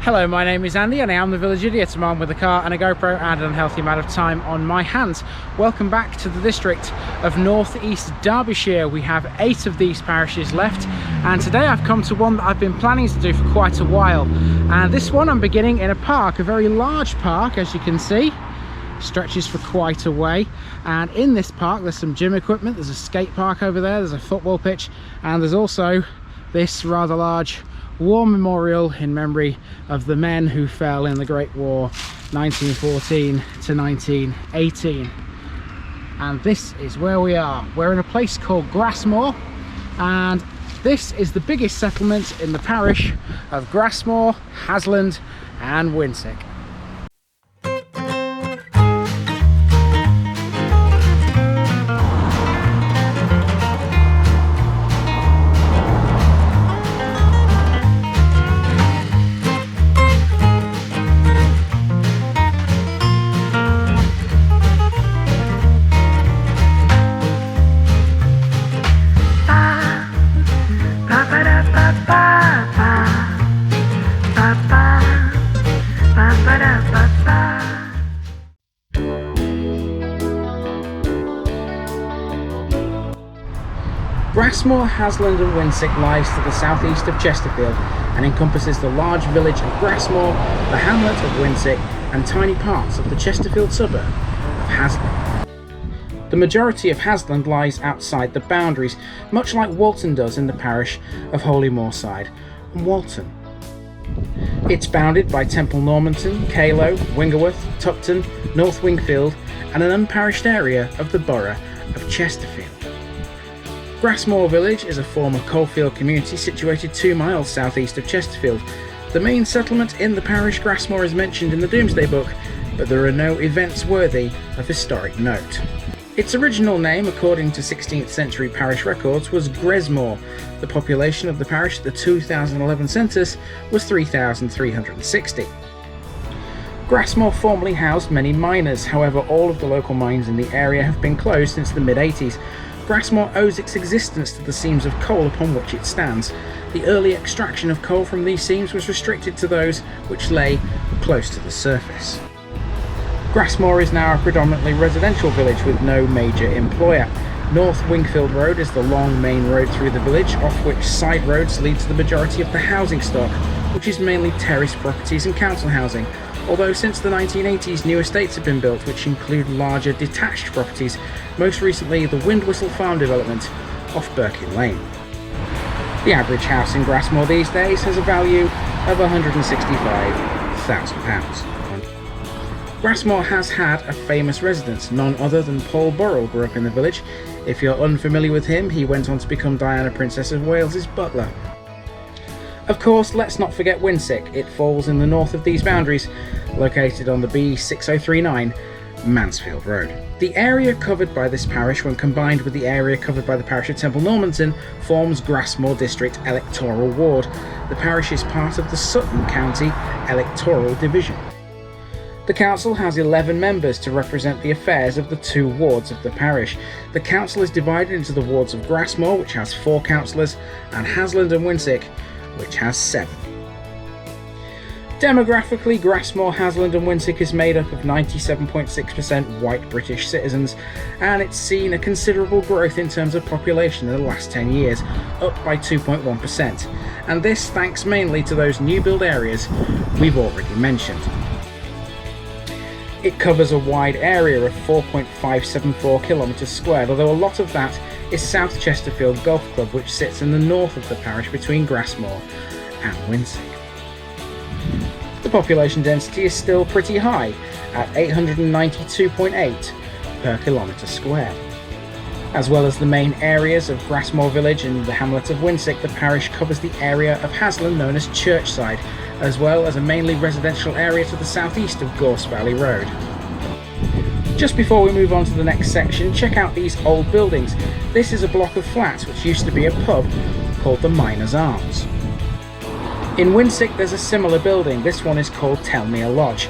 Hello, my name is Andy and I am the village idiot, a man with a car and a GoPro and an unhealthy amount of time on my hands. Welcome back to the district of Northeast Derbyshire. We have 8 of these parishes left, and today I've come to one that I've been planning to do for quite a while. And this one I'm beginning in a park, a very large park, as you can see. Stretches for quite a way, and in this park there's some gym equipment, there's a skate park over there, there's a football pitch, and there's also this rather large war memorial in memory of the men who fell in the Great War 1914 to 1918. And this is where we are. We're in a place called Grassmoor, and this is the biggest settlement in the parish of Grassmoor, HASLAND and WINSICK. Grassmoor, HASLAND and WINSICK lies to the southeast of Chesterfield and encompasses the large village of Grassmoor, the hamlet of WINSICK and tiny parts of the Chesterfield suburb of HASLAND. The majority of HASLAND lies outside the boundaries, much like Walton does in the parish of Holy Moorside and Walton. It's bounded by Temple Normanton, Calo, Wingerworth, Tupton, North Wingfield and an unparished area of the borough of Chesterfield. Grassmoor village is a former coalfield community situated 2 miles southeast of Chesterfield. The main settlement in the parish, Grassmoor, is mentioned in the Domesday Book, but there are no events worthy of historic note. Its original name, according to 16th century parish records, was Grassmoor. The population of the parish at the 2011 census was 3,360. Grassmoor formerly housed many miners, however all of the local mines in the area have been closed since the mid-80s. Grassmoor owes its existence to the seams of coal upon which it stands. The early extraction of coal from these seams was restricted to those which lay close to the surface. Grassmoor is now a predominantly residential village with no major employer. North Wingfield Road is the long main road through the village, off which side roads lead to the majority of the housing stock, which is mainly terraced properties and council housing. Although since the 1980s new estates have been built which include larger detached properties, most recently the Windwhistle Farm development off Birkin Lane. The average house in Grassmoor these days has a value of £165,000. Grassmoor has had a famous resident, none other than Paul Burrell grew up in the village. If you're unfamiliar with him, he went on to become Diana, Princess of Wales's butler. Of course, let's not forget WINSICK. It falls in the north of these boundaries, located on the B6039 Mansfield Road. The area covered by this parish, when combined with the area covered by the parish of Temple Normanton, forms Grassmoor District Electoral Ward. The parish is part of the Sutton County Electoral Division. The council has 11 members to represent the affairs of the 2 wards of the parish. The council is divided into the wards of Grassmoor, which has 4 councillors, and HASLAND and WINSICK, which has 7. Demographically, Grassmoor, HASLAND and WINSICK is made up of 97.6% white British citizens, and it's seen a considerable growth in terms of population in the last 10 years, up by 2.1%, and this thanks mainly to those new build areas we've already mentioned. It covers a wide area of 4.574 kilometres squared, although a lot of that is South Chesterfield Golf Club, which sits in the north of the parish between Grassmoor and WINSICK. The population density is still pretty high at 892.8 per kilometre squared. As well as the main areas of Grassmoor village and the hamlet of WINSICK, the parish covers the area of HASLAND known as Churchside, as well as a mainly residential area to the southeast of Gorse Valley Road. Just before we move on to the next section, check out these old buildings. This is a block of flats which used to be a pub called the Miners' Arms. In WINSICK there's a similar building. This one is called Telmere Lodge.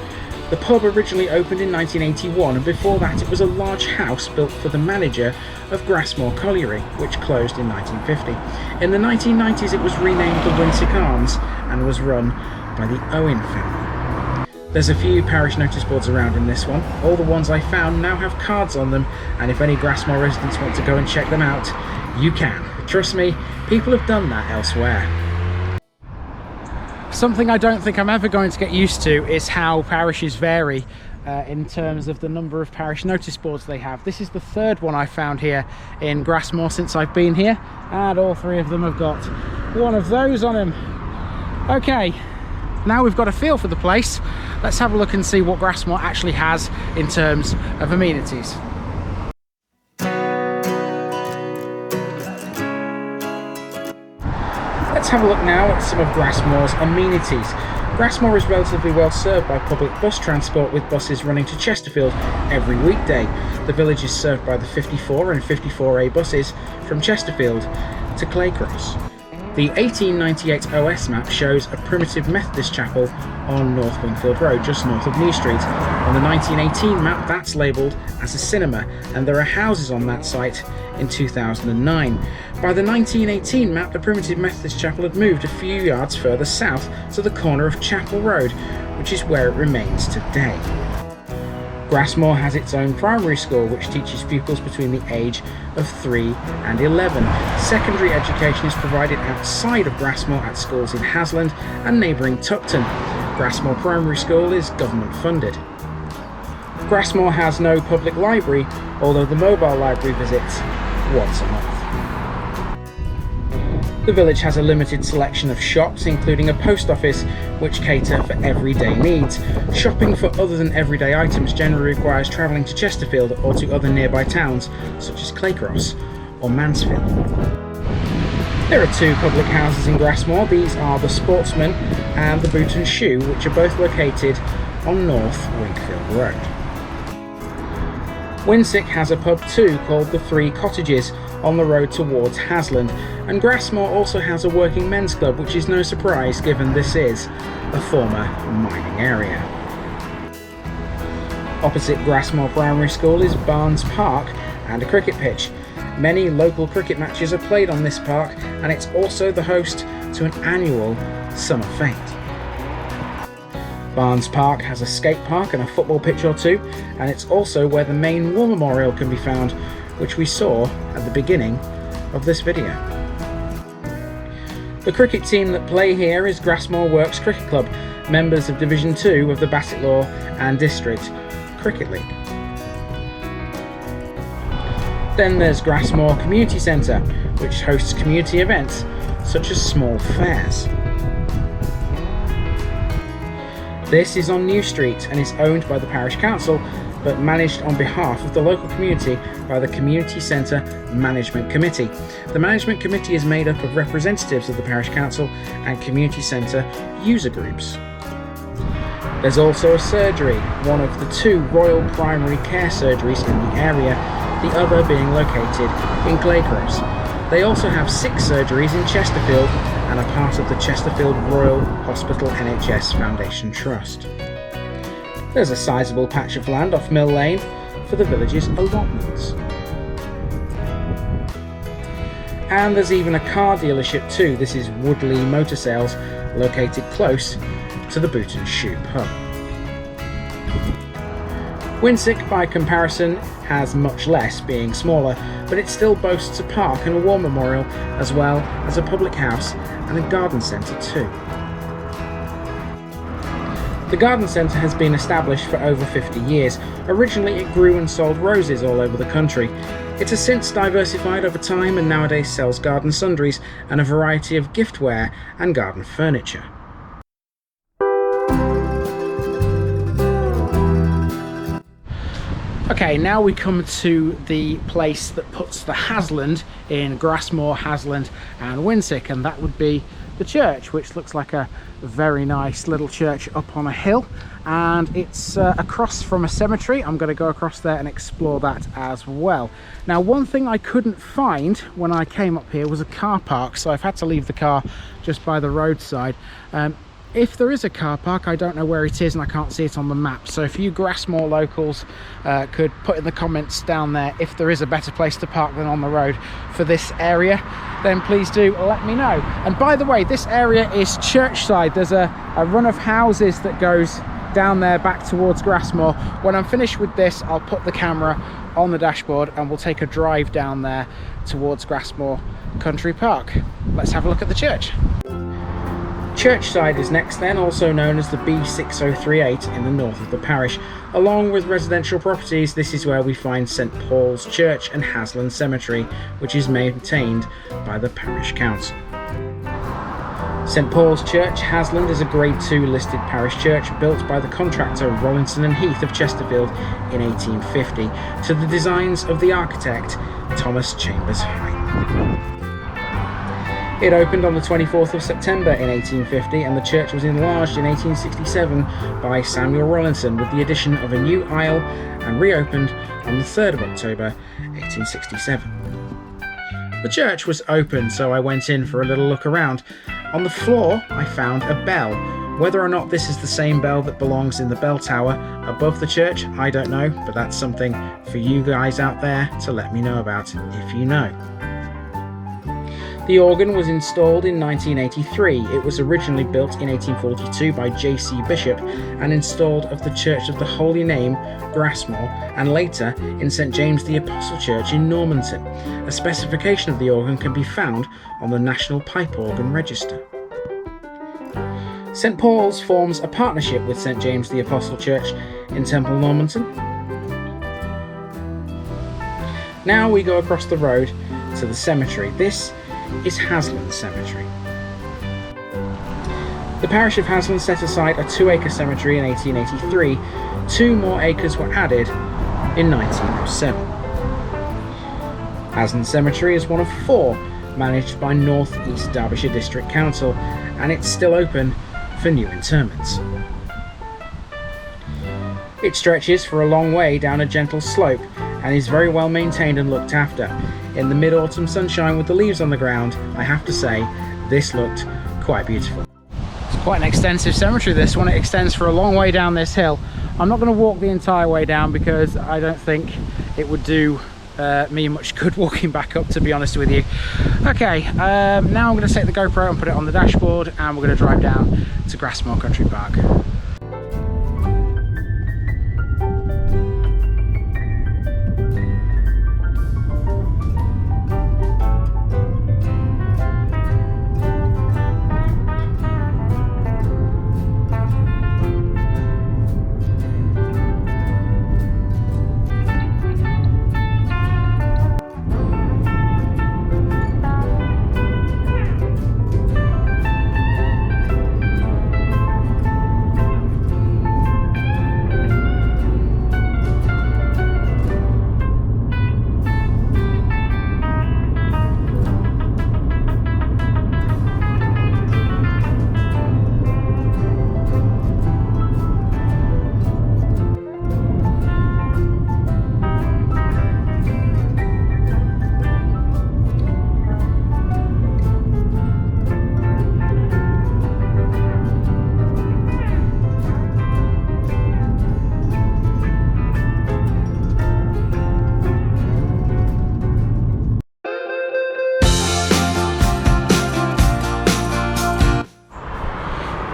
The pub originally opened in 1981, and before that it was a large house built for the manager of Grassmoor Colliery, which closed in 1950. In the 1990s it was renamed the WINSICK Arms and was run by the Owen family. There's a few parish notice boards around in this one. All the ones I found now have cards on them, and if any Grassmoor residents want to go and check them out, you can. Trust me, people have done that elsewhere. Something I don't think I'm ever going to get used to is how parishes vary in terms of the number of parish notice boards they have. This is the third one I found here in Grassmoor since I've been here, and all three of them have got one of those on them. Okay, now we've got a feel for the place, let's have a look and see what Grassmoor actually has in terms of amenities. Let's have a look now at some of Grassmoor's amenities. Grassmoor is relatively well served by public bus transport, with buses running to Chesterfield every weekday. The village is served by the 54 and 54A buses from Chesterfield to Claycross. The 1898 OS map shows a primitive Methodist chapel on North Wingfield Road, just north of New Street. On the 1918 map, that's labelled as a cinema, and there are houses on that site in 2009. By the 1918 map, the primitive Methodist chapel had moved a few yards further south to the corner of Chapel Road, which is where it remains today. Grassmoor has its own primary school, which teaches pupils between the age of 3 and 11. Secondary education is provided outside of Grassmoor at schools in HASLAND and neighbouring Tupton. Grassmoor Primary School is government funded. Grassmoor has no public library, although the mobile library visits once a month. The village has a limited selection of shops, including a post office, which cater for everyday needs. Shopping for other than everyday items generally requires travelling to Chesterfield or to other nearby towns, such as Claycross or Mansfield. There are two public houses in Grassmoor. These are the Sportsman and the Boot and Shoe, which are both located on North Wingfield Road. Winsick has a pub too, called the Three Cottages, on the road towards HASLAND, and Grassmoor also has a working men's club, which is no surprise given this is a former mining area. Opposite Grassmoor Primary School is Barnes Park and a cricket pitch. Many local cricket matches are played on this park, and it's also the host to an annual summer fete. Barnes Park has a skate park and a football pitch or two, and it's also where the main war memorial can be found, which we saw at the beginning of this video. The cricket team that play here is Grassmoor Works Cricket Club, members of Division 2 of the Bassetlaw and District Cricket League. Then there's Grassmoor Community Centre, which hosts community events such as small fairs. This is on New Street and is owned by the Parish Council, but managed on behalf of the local community by the Community Centre Management Committee. The Management Committee is made up of representatives of the Parish Council and Community Centre user groups. There's also a surgery, one of the two Royal Primary Care surgeries in the area, the other being located in Claycross. They also have 6 surgeries in Chesterfield and are part of the Chesterfield Royal Hospital NHS Foundation Trust. There's a sizable patch of land off Mill Lane for the village's allotments. And there's even a car dealership too. This is Woodley Motor Sales, located close to the Boot and Shoe pub. Winsick, by comparison, has much less, being smaller, but it still boasts a park and a war memorial, as well as a public house and a garden centre too. The garden centre has been established for over 50 years. Originally it grew and sold roses all over the country. It has since diversified over time and nowadays sells garden sundries and a variety of giftware and garden furniture. Okay, now we come to the place that puts the HASLAND in Grassmoor, HASLAND and Winsick, and that would be the church, which looks like a very nice little church up on a hill, and it's across from a cemetery. I'm going to go across there and explore that as well. Now, one thing I couldn't find when I came up here was a car park, so I've had to leave the car just by the roadside. if there is a car park, I don't know where it is and I can't see it on the map. So if you Grassmoor locals could put in the comments down there if there is a better place to park than on the road for this area, then please do let me know. And by the way, this area is Churchside. There's a run of houses that goes down there back towards Grassmoor. When I'm finished with this, I'll put the camera on the dashboard and we'll take a drive down there towards Grassmoor Country Park. Let's have a look at the church. Churchside is next then, also known as the B6038 in the north of the parish. Along with residential properties, this is where we find St Paul's Church and HASLAND Cemetery, which is maintained by the parish council. St Paul's Church, HASLAND, is a Grade 2 listed parish church built by the contractor Rollinson and Heath of Chesterfield in 1850 to the designs of the architect Thomas Chambers Hyde. It opened on the 24th of September in 1850 and the church was enlarged in 1867 by Samuel Rollinson with the addition of a new aisle and reopened on the 3rd of October 1867. The church was open, so I went in for a little look around. On the floor I found a bell. Whether or not this is the same bell that belongs in the bell tower above the church, I don't know, but that's something for you guys out there to let me know about if you know. The organ was installed in 1983. It was originally built in 1842 by J.C. Bishop and installed of the Church of the Holy Name, Grassmoor, and later in St James the Apostle Church in Normanton. A specification of the organ can be found on the National Pipe Organ Register. St Paul's forms a partnership with St James the Apostle Church in Temple Normanton. Now we go across the road to the cemetery. This is HASLAND Cemetery. The parish of HASLAND set aside a 2-acre cemetery in 1883. 2 more acres were added in 1907. HASLAND Cemetery is one of 4 managed by Northeast Derbyshire District Council, and it's still open for new interments. It stretches for a long way down a gentle slope and is very well maintained and looked after. In the mid-autumn sunshine with the leaves on the ground, I have to say, this looked quite beautiful. It's quite an extensive cemetery, this one. It extends for a long way down this hill. I'm not going to walk the entire way down because I don't think it would do me much good walking back up, to be honest with you. Okay, now I'm going to take the GoPro and put it on the dashboard and we're going to drive down to Grassmoor Country Park.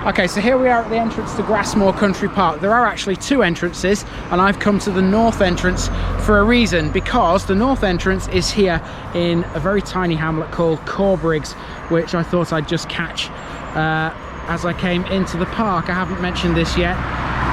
Okay, so here we are at the entrance to Grassmoor Country Park. There are actually 2 entrances, and I've come to the north entrance for a reason, because the north entrance is here in a very tiny hamlet called Corbriggs, which I thought I'd just catch as I came into the park. I haven't mentioned this yet.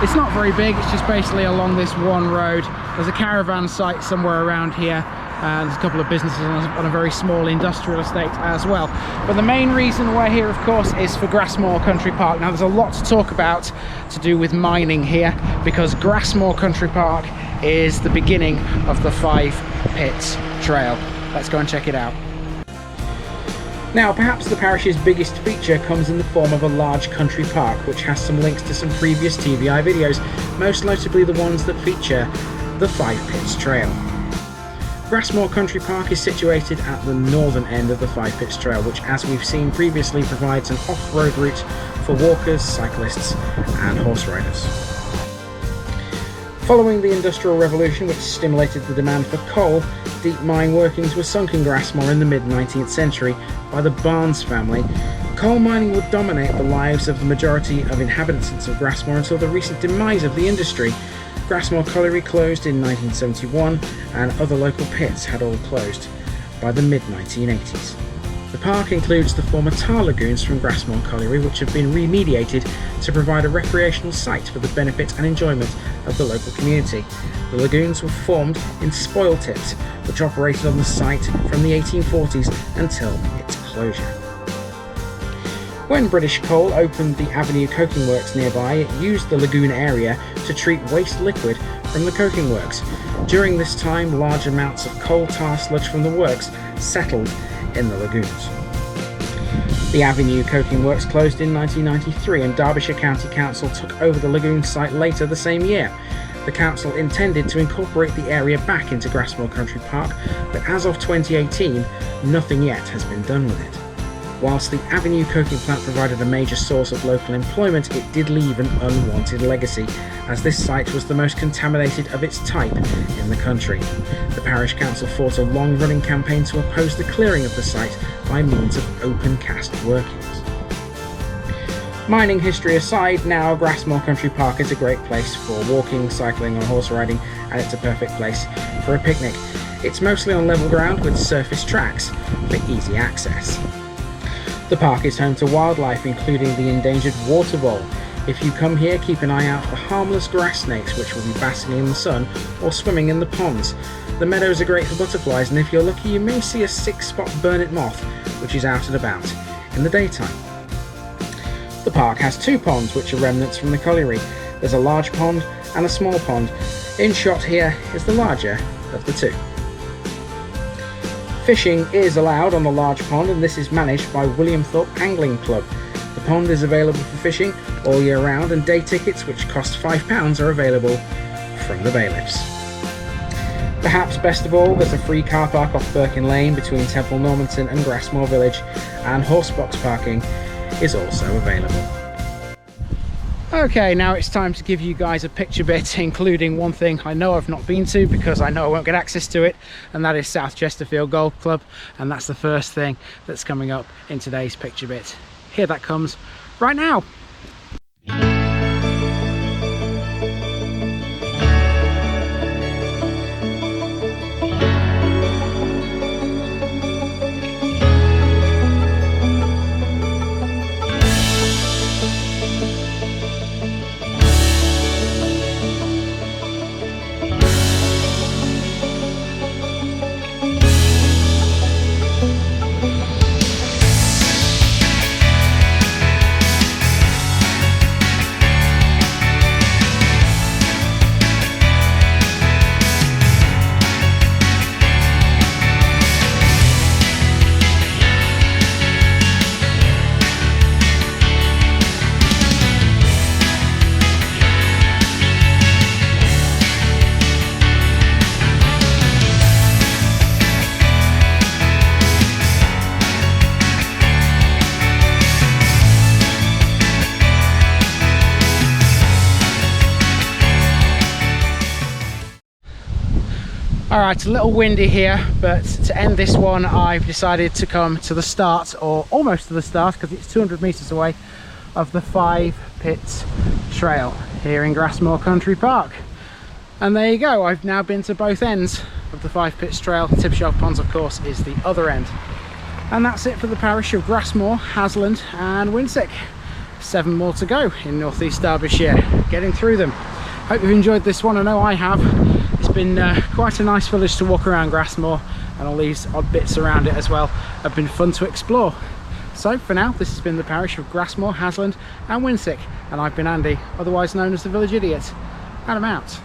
It's not very big, it's just basically along this one road. There's a caravan site somewhere around here. There's a couple of businesses on a very small industrial estate as well. But the main reason we're here, of course, is for Grassmoor Country Park. Now, there's a lot to talk about to do with mining here, because Grassmoor Country Park is the beginning of the 5 Pits Trail. Let's go and check it out. Now, perhaps the parish's biggest feature comes in the form of a large country park, which has some links to some previous TVI videos, most notably the ones that feature the 5 Pits Trail. Grassmoor Country Park is situated at the northern end of the 5 Pits Trail, which, as we've seen previously, provides an off-road route for walkers, cyclists and horse riders. Following the Industrial Revolution, which stimulated the demand for coal, deep mine workings were sunk in Grassmoor in the mid-19th century by the Barnes family. Coal mining would dominate the lives of the majority of inhabitants of Grassmoor until the recent demise of the industry. Grassmoor Colliery closed in 1971 and other local pits had all closed by the mid-1980s. The park includes the former tar lagoons from Grassmoor Colliery, which have been remediated to provide a recreational site for the benefit and enjoyment of the local community. The lagoons were formed in spoil tips, which operated on the site from the 1840s until its closure. When British Coal opened the Avenue Coking Works nearby, it used the lagoon area to treat waste liquid from the coking works. During this time, large amounts of coal tar sludge from the works settled in the lagoons. The Avenue Coking Works closed in 1993 and Derbyshire County Council took over the lagoon site later the same year. The council intended to incorporate the area back into Grassmoor Country Park, but as of 2018, nothing yet has been done with it. Whilst the Avenue coking plant provided a major source of local employment, it did leave an unwanted legacy, as this site was the most contaminated of its type in the country. The parish council fought a long-running campaign to oppose the clearing of the site by means of open-cast workings. Mining history aside, now Grassmoor Country Park is a great place for walking, cycling or horse riding, and it's a perfect place for a picnic. It's mostly on level ground with surface tracks for easy access. The park is home to wildlife, including the endangered water vole. If you come here, keep an eye out for harmless grass snakes which will be basking in the sun or swimming in the ponds. The meadows are great for butterflies, and if you're lucky you may see a 6-spot burnet moth which is out and about in the daytime. The park has 2 ponds which are remnants from the colliery. There's a large pond and a small pond. In shot here is the larger of the 2. Fishing is allowed on the large pond, and this is managed by William Thorpe Angling Club. The pond is available for fishing all year round, and day tickets, which cost £5, are available from the bailiffs. Perhaps best of all, there's a free car park off Birkin Lane between Temple Normanton and Grassmoor Village, and horse box parking is also available. Okay, now it's time to give you guys a picture bit, including one thing I know I've not been to because I know I won't get access to it, and that is South Chesterfield Golf Club, and that's the first thing that's coming up in today's picture bit. Here that comes right now. Alright, a little windy here, but to end this one I've decided to come to the start, or almost to the start because it's 200 metres away, of the 5 Pits Trail here in Grassmoor Country Park. And there you go, I've now been to both ends of the 5 Pits Trail. Tipshelf Ponds of course is the other end. And that's it for the parish of Grassmoor, HASLAND and Winsick. 7 more to go in northeast Derbyshire, getting through them. Hope you've enjoyed this one, I know I have. It's been quite a nice village to walk around Grassmoor, and all these odd bits around it as well have been fun to explore. So for now, this has been the parish of Grassmoor, HASLAND and Winsick, and I've been Andy, otherwise known as the Village Idiot, and I'm out.